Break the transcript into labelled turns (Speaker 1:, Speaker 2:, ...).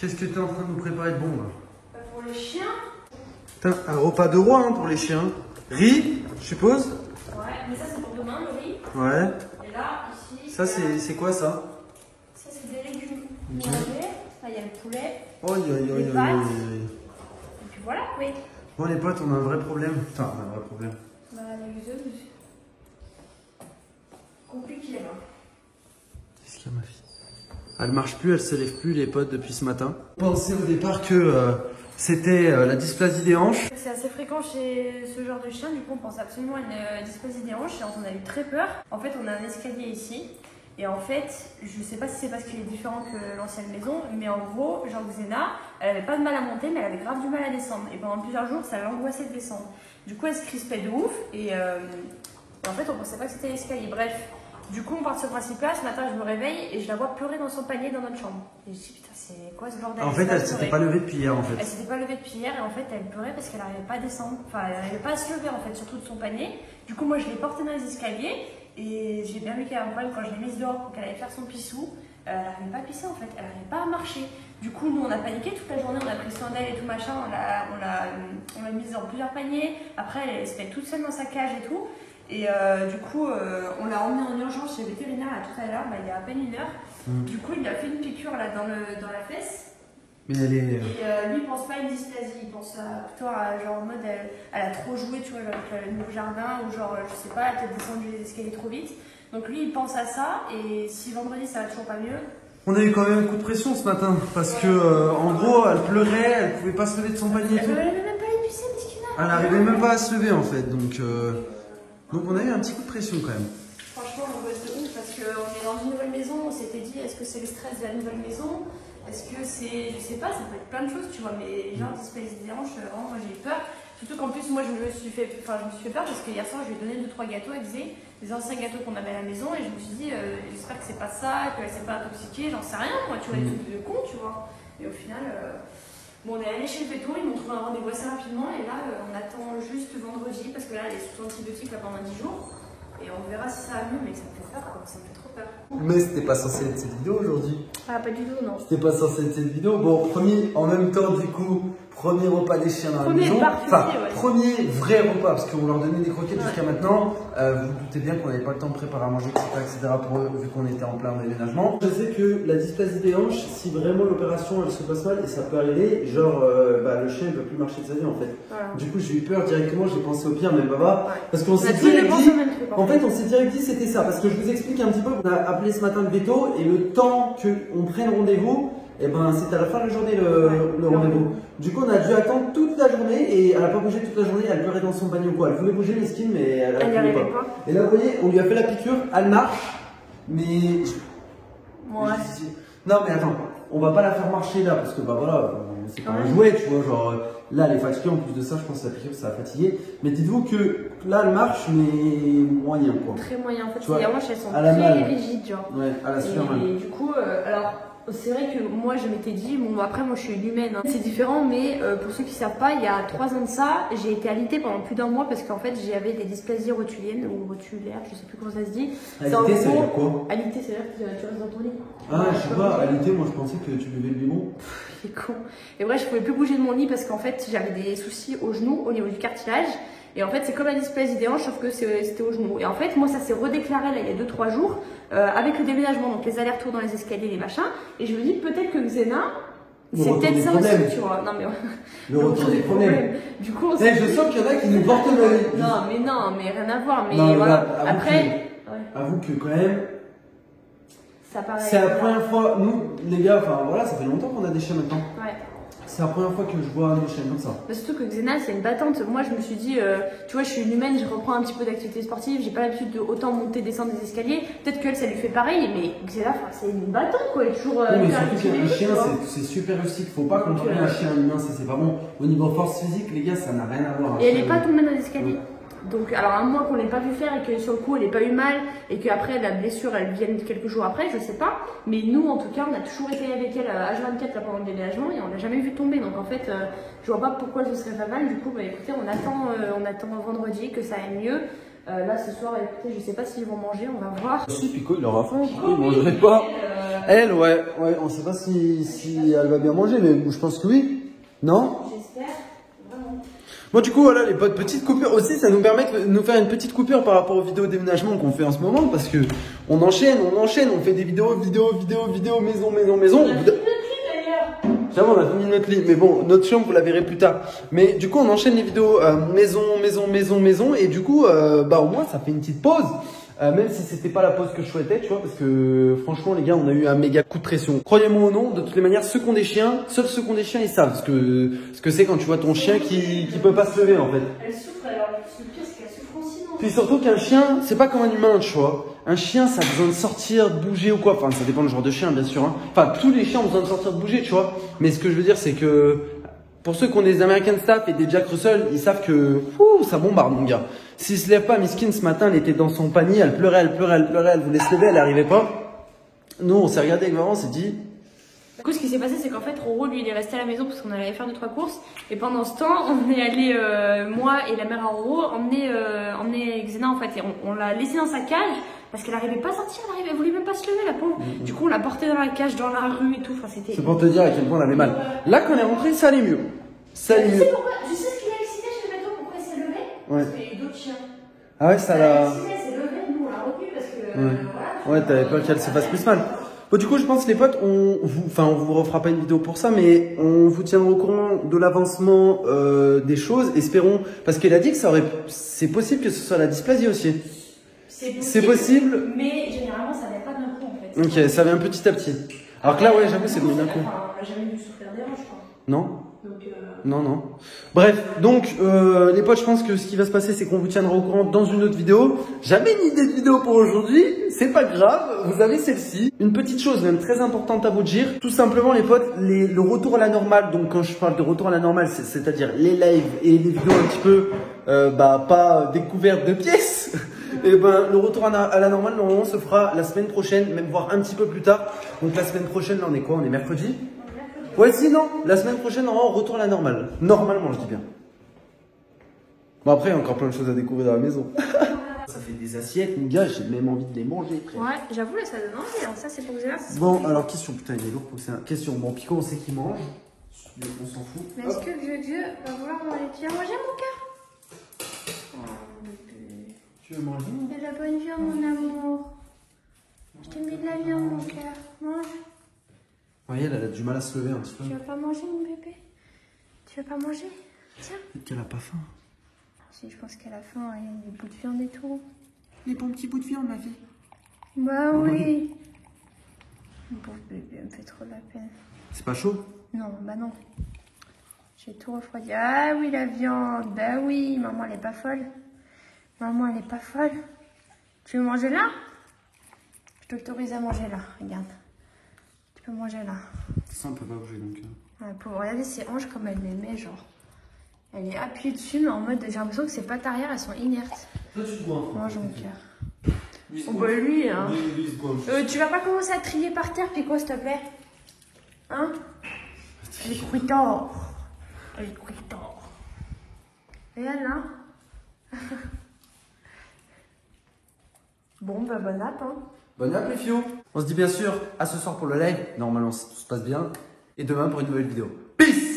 Speaker 1: Qu'est-ce que tu es en train de nous préparer de bon là?
Speaker 2: Pour les chiens.
Speaker 1: Putain, un repas de roi hein, pour les chiens. Riz, je suppose?
Speaker 2: Ouais, mais ça c'est pour demain le riz.
Speaker 1: Ouais.
Speaker 2: Et là, ici.
Speaker 1: Ça c'est quoi ça?
Speaker 2: Ça c'est des légumes mélangés. Là il y a le poulet.
Speaker 1: Les
Speaker 2: pâtes.
Speaker 1: aïe.
Speaker 2: Et puis voilà, oui.
Speaker 1: Bon les potes, on a un vrai problème. Enfin, on a un vrai problème.
Speaker 2: Bah la gueuleuse. Compliqué là.
Speaker 1: Qu'est-ce qu'il y a ma fille? Elle marche plus, elle se lève plus les potes depuis ce matin. Je pensais au départ que c'était la dysplasie des hanches.
Speaker 2: C'est assez fréquent chez ce genre de chien, du coup on pense absolument à une dysplasie des hanches et on en a eu très peur. En fait on a un escalier ici et en fait je sais pas si c'est parce qu'il est différent que l'ancienne maison, mais en gros genre Xena, elle avait pas de mal à monter mais elle avait grave du mal à descendre et pendant plusieurs jours ça l'angoissait de descendre. Du coup elle se crispait de ouf et en fait on pensait pas que c'était l'escalier, bref. Du coup, on part de ce principe-là. Ce matin, je me réveille et je la vois pleurer dans son panier dans notre chambre. Et je me dis, putain, c'est quoi ce bordel?
Speaker 1: En fait, elle s'était pas levée depuis hier en fait.
Speaker 2: Elle s'était pas levée depuis hier et en fait, elle pleurait parce qu'elle n'arrivait pas à descendre. Enfin, elle n'arrivait pas à se lever en fait, surtout de son panier. Du coup, moi, je l'ai portée dans les escaliers et j'ai bien vu qu'elle avait un problème quand je l'ai mise dehors pour qu'elle allait faire son pissou. Elle n'arrivait pas à pisser en fait, elle n'arrivait pas à marcher. Du coup, nous, on a paniqué toute la journée, on a pris soin d'elle et tout machin. On l'a mise dans plusieurs paniers. Après, elle se met toute seule dans sa cage et tout. Et du coup, on l'a emmené en urgence chez le vétérinaire là, tout à l'heure, il y a à peine une heure. Du coup, il a fait une piqûre là, dans la fesse.
Speaker 1: Mais elle est.
Speaker 2: Et lui, il pense pas à une dysplasie, il pense plutôt à genre en mode elle a trop joué, tu vois, avec le nouveau jardin, ou genre, je sais pas, elle a peut-être descendu les escaliers trop vite. Donc lui, il pense à ça, et si vendredi ça va toujours pas mieux.
Speaker 1: On a eu quand même un coup de pression ce matin, parce que en gros, elle pleurait, elle pouvait pas se lever de son panier et tout.
Speaker 2: Elle n'arrivait même pas à épuiser, Miskina.
Speaker 1: Elle n'arrivait même pas à se lever en fait, donc on a eu un petit coup de pression quand même.
Speaker 2: Franchement, on bosse de ouf parce qu'on est dans une nouvelle maison, on s'était dit est-ce que c'est le stress de la nouvelle maison? Est-ce que c'est. Je sais pas, ça peut être plein de choses, tu vois, mais genre, dysplasie des hanches, vraiment, moi j'ai eu peur. Surtout qu'en plus, moi je me suis fait peur parce que hier soir, je lui ai donné 2-3 gâteaux, elle disait, des anciens gâteaux qu'on avait à la maison, et je me suis dit, j'espère que c'est pas ça, qu'elle s'est pas intoxiquée, j'en sais rien, moi, tu vois, des trucs de con, tu vois. Et au final. Bon, on est allé chez le véto, ils m'ont trouvé un rendez-vous assez rapidement et là on attend juste vendredi parce que là elle est sous antibiotiques là, pendant 10 jours et on verra si ça va mieux, mais ça me fait peur quoi, ça me fait trop peur.
Speaker 1: Mais c'était pas censé être cette vidéo aujourd'hui.
Speaker 2: Ah, pas du tout, non.
Speaker 1: C'était pas censé être cette vidéo. Bon, en même temps du coup, premier repas des chiens dans la maison. Premier vrai repas parce qu'on leur donnait des croquettes jusqu'à maintenant. Vous vous doutez bien qu'on n'avait pas le temps de préparer à manger, etc. pour eux, vu qu'on était en plein déménagement. Je sais que la dysplasie des hanches, si vraiment l'opération elle se passe mal, et ça peut arriver, genre le chien ne peut plus marcher de sa vie en fait. Voilà. Du coup, j'ai eu peur directement, j'ai pensé au pire, mais baba. Ouais. Parce qu'on s'est direct dit, en fait, on s'est direct dit c'était ça. Parce que je vous explique un petit peu, on a appelé ce matin le véto et le temps qu'on prenne rendez-vous, et ben c'était à la fin de la journée le rendez-vous. Du coup, on a dû attendre toute la journée et elle n'a pas bougé toute la journée, elle pleurait dans son panier ou quoi. Elle voulait bouger les skins, mais elle n'arrivait pas. Et là, vous voyez, on lui a fait la piqûre, elle marche, mais. Ouais. Non, mais attends, on va pas la faire marcher là parce que bah voilà, c'est pas un jouet, tu vois. Genre là, elle est fatiguée, en plus de ça, je pense que la piqûre ça va fatiguer. Mais dites-vous que là, elle marche, mais moyen quoi.
Speaker 2: Très moyen en fait, les hanches elles sont très rigides, genre.
Speaker 1: Ouais, elle a super mal.
Speaker 2: Et du coup, alors. C'est vrai que moi je m'étais dit, bon après moi je suis une humaine, hein. C'est différent, mais pour ceux qui savent pas, il y a 3 ans de ça, j'ai été alitée pendant plus d'un mois parce qu'en fait j'avais des dysplasies rotuliennes ou rotulaires, je sais plus comment ça se dit.
Speaker 1: Alité, ça veut dire quoi?
Speaker 2: Alité, c'est à dire que tu restes dans ton lit.
Speaker 1: Ah, je sais pas, alité, moi je pensais que tu levais le biberon.
Speaker 2: C'est con. Et bref, je pouvais plus bouger de mon lit parce qu'en fait j'avais des soucis au genou, au niveau du cartilage. Et en fait, c'est comme la dysplasie des hanches, sauf que c'était au genou. Et en fait, moi, ça s'est redéclaré là, il y a 2-3 jours, avec le déménagement, donc les allers-retours dans les escaliers, les machins. Et je me dis, peut-être que Xena, c'est peut-être ça aussi, tu vois. Non, mais
Speaker 1: le retour des problèmes.
Speaker 2: Du coup, on
Speaker 1: je sens qu'il y en a qui nous portent le.
Speaker 2: Non, mais rien à voir. Mais non, voilà. Après.
Speaker 1: Avoue que quand même.
Speaker 2: Ça paraît.
Speaker 1: C'est la première fois, nous, les gars, enfin voilà, ça fait longtemps qu'on a des chiens maintenant.
Speaker 2: Ouais.
Speaker 1: C'est la première fois que je vois nos chiens comme ça.
Speaker 2: Surtout que Xena, c'est une battante. Moi, je me suis dit, tu vois, je suis une humaine, je reprends un petit peu d'activité sportive, j'ai pas l'habitude de autant monter, descendre des escaliers. Peut-être qu'elle, ça lui fait pareil, mais Xena, c'est une battante, quoi. Elle est toujours.
Speaker 1: Oui, mais surtout qu'un chien, c'est super rustique. Faut pas comparer un chien à un humain, c'est pas bon. Au niveau force physique, les gars, ça n'a rien à voir.
Speaker 2: Et elle est pas tombée dans les escaliers. Donc, alors, un mois qu'on l'ait pas vu faire et que sur le coup, elle n'ait pas eu mal et qu'après, la blessure, elle vienne quelques jours après, je sais pas. Mais nous, en tout cas, on a toujours été avec elle à H24 là, pendant le déménagement et on l'a jamais vu tomber. Donc, en fait, je vois pas pourquoi ce serait pas mal. Du coup, bah, écoutez, on attend vendredi que ça aille mieux. Là, ce soir, écoutez, je sais pas s'ils vont manger, on va voir.
Speaker 1: Si, Pico, il aura faim, il mangerait pas. Elle, ouais, on sait pas si elle va bien manger, mais je pense que oui. Non?
Speaker 2: J'espère. Vraiment.
Speaker 1: Bon, du coup, voilà, les potes, petite coupure aussi, ça nous permet de nous faire une petite coupure par rapport aux vidéos déménagement qu'on fait en ce moment, parce que on enchaîne, on fait des vidéos, maison. Jamais on a fini notre lit, mais bon, notre chambre, vous la verrez plus tard. Mais du coup, on enchaîne les vidéos maison, et du coup, bah au moins, ça fait une petite pause. Même si c'était pas la pause que je souhaitais, tu vois, parce que franchement, les gars, on a eu un méga coup de pression. Croyez-moi ou non, de toutes les manières, ceux qui ont des chiens, seuls ceux qui ont des chiens, ils savent ce que c'est quand tu vois ton chien qui peut pas se lever, en fait.
Speaker 2: Elle souffre, alors, le pire, c'est qu'elle souffre aussi, non?
Speaker 1: Puis surtout qu'un chien, c'est pas comme un humain, tu vois. Un chien, ça a besoin de sortir, de bouger ou quoi. Enfin, ça dépend du genre de chien, bien sûr. Hein. Enfin, tous les chiens ont besoin de sortir, de bouger, tu vois. Mais ce que je veux dire, c'est que pour ceux qui ont des American Staff et des Jack Russell, ils savent que ça bombarde, mon gars. S'il se lève pas, Miskin, ce matin, elle était dans son panier, elle pleurait, elle voulait se lever, elle arrivait pas. Nous, on s'est regardé avec maman, on s'est dit...
Speaker 2: Du coup, ce qui s'est passé, c'est qu'en fait, Roro, lui, il est resté à la maison parce qu'on allait faire 2-3 courses. Et pendant ce temps, on est allé, moi et la mère à Roro, emmener Xena, en fait. Et on l'a laissée dans sa cage parce qu'elle n'arrivait pas à sortir, elle voulait même pas se lever, la pauvre. Du coup, on l'a portée dans la cage, dans la rue et tout. Enfin, c'était...
Speaker 1: C'est pour te dire à quel point elle avait mal. Là, quand on est rentré, ça allait mieux. Ça allait mieux.
Speaker 2: Tu sais ce qui l'a excité chez le métro, pourquoi il s'est levé?
Speaker 1: Ouais.
Speaker 2: Parce qu'il y a eu d'autres chiens.
Speaker 1: Ah ouais, ça l'a...
Speaker 2: Elle s'est levée, nous, on l'a retenue parce que...
Speaker 1: Ouais, t'avais peur qu'elle se fasse plus mal. Bon, du coup, je pense, les potes, on vous refera pas une vidéo pour ça, mais on vous tiendra au courant de l'avancement des choses. Espérons, parce qu'elle a dit que c'est possible que ce soit la dysplasie aussi. C'est possible.
Speaker 2: Mais généralement, ça vient pas d'un coup, en fait.
Speaker 1: Ok, ça vient petit à petit. Alors que là, ouais, j'avoue, c'est venu d'un coup.
Speaker 2: On n'a jamais dû souffrir des hanches, je crois.
Speaker 1: Non?
Speaker 2: Donc,
Speaker 1: Non. Bref, donc les potes, je pense que ce qui va se passer, c'est qu'on vous tiendra au courant dans une autre vidéo. J'avais une idée de vidéo pour aujourd'hui, c'est pas grave, vous avez celle-ci. Une petite chose même très importante à vous dire, tout simplement les potes, le retour à la normale, donc quand je parle de retour à la normale, c'est-à-dire les lives et les vidéos un petit peu, pas découvertes de pièces. Et ben le retour à la normale, normalement, se fera la semaine prochaine, même voire un petit peu plus tard. Donc la semaine prochaine, là on est quoi? On est mercredi? Ouais, sinon, la semaine prochaine, on retourne à la normale. Normalement, je dis bien. Bon, après, il y a encore plein de choses à découvrir dans la maison. Ça fait des assiettes, mon gars, j'ai même envie de les manger. Frère.
Speaker 2: ouais, j'avoue, là, ça donne envie. Alors, ça, c'est pour Xena.
Speaker 1: Bon, alors, question, putain, il est lourd pour ça. Question, bon, Pico, on sait qu'il mange. On s'en fout.
Speaker 2: Mais est-ce que Dieu va vouloir manger? Tu vas manger, mon cœur? Oh, bébé.
Speaker 1: Tu veux manger?
Speaker 2: De la bonne viande, mon amour. Je t'ai mis de la viande, mon cœur. Mange.
Speaker 1: Oui, elle a du mal à se lever un petit peu.
Speaker 2: Tu vas pas manger, mon bébé? Tu vas pas manger? Tiens.
Speaker 1: Peut-être qu'elle a pas faim.
Speaker 2: Si, je pense qu'elle a faim, il y a des bouts de viande et tout.
Speaker 1: Les bons petits bouts de viande, ma fille.
Speaker 2: Bah oui. Mon pauvre bébé, elle me fait trop de la peine.
Speaker 1: C'est pas chaud?
Speaker 2: Non, bah non. J'ai tout refroidi. Ah oui, la viande. Bah oui, maman, elle est pas folle. Maman, elle est pas folle. Tu veux manger là? Je t'autorise à manger là, regarde. Tu peux manger là.
Speaker 1: Ça, on peut pas bouger donc.
Speaker 2: Pour regarder ses hanches comme elle les met, genre. Elle est appuyée dessus, mais en mode, j'ai l'impression que ses pattes arrière, elles sont inertes.
Speaker 1: Toi, tu te vois.
Speaker 2: Mange, mon cœur. Oh, bah lui, hein. Tu vas pas commencer à trier par terre, Pico, s'il te plaît? Hein? Les couitons. Les couitons. Et elle, là? Bon, bah, bon app, hein.
Speaker 1: Bonne app les fios. On se dit bien sûr à ce soir pour le live. Normalement tout se passe bien. Et demain pour une nouvelle vidéo. Peace.